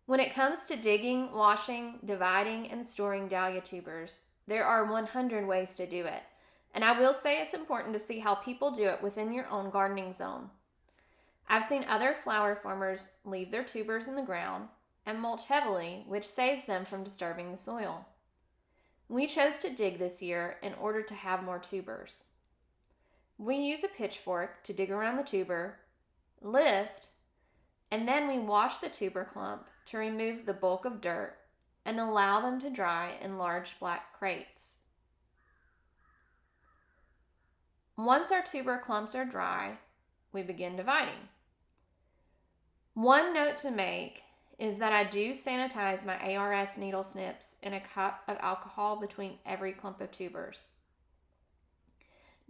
When it comes to digging, washing, dividing, and storing dahlia tubers, there are 100 ways to do it, and I will say it's important to see how people do it within your own gardening zone. I've seen other flower farmers leave their tubers in the ground and mulch heavily, which saves them from disturbing the soil. We chose to dig this year in order to have more tubers. We use a pitchfork to dig around the tuber, lift, and then we wash the tuber clump to remove the bulk of dirt and allow them to dry in large black crates. Once our tuber clumps are dry, we begin dividing. One note to make is that I do sanitize my ARS needle snips in a cup of alcohol between every clump of tubers.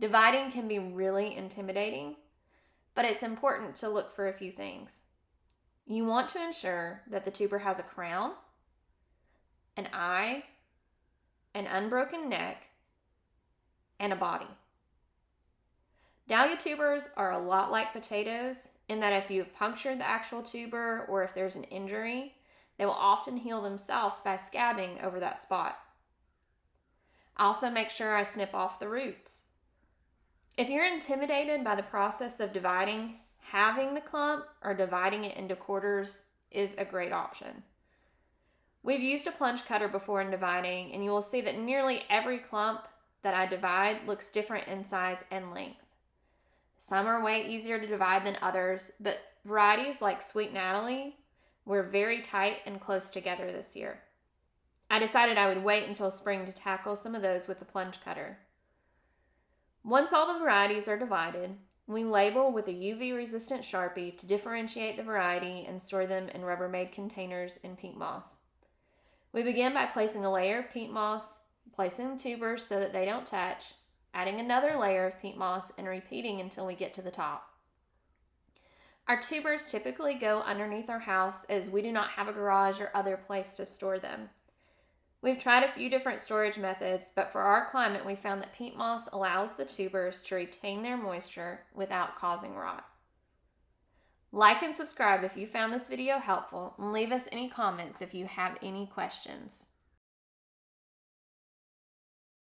Dividing can be really intimidating, but it's important to look for a few things. You want to ensure that the tuber has a crown, an eye, an unbroken neck, and a body. Dahlia tubers are a lot like potatoes in that if you've punctured the actual tuber or if there's an injury, they will often heal themselves by scabbing over that spot. I also make sure I snip off the roots. If you're intimidated by the process of dividing, having the clump or dividing it into quarters is a great option. We've used a plunge cutter before in dividing, and you will see that nearly every clump that I divide looks different in size and length. Some are way easier to divide than others, but varieties like Sweet Natalie were very tight and close together this year. I decided I would wait until spring to tackle some of those with the plunge cutter. Once all the varieties are divided, we label with a UV-resistant Sharpie to differentiate the variety and store them in Rubbermaid containers in peat moss. We begin by placing a layer of peat moss, placing the tubers so that they don't touch, adding another layer of peat moss, and repeating until we get to the top. Our tubers typically go underneath our house as we do not have a garage or other place to store them. We've tried a few different storage methods, but for our climate, we found that peat moss allows the tubers to retain their moisture without causing rot. Like and subscribe if you found this video helpful, and leave us any comments if you have any questions.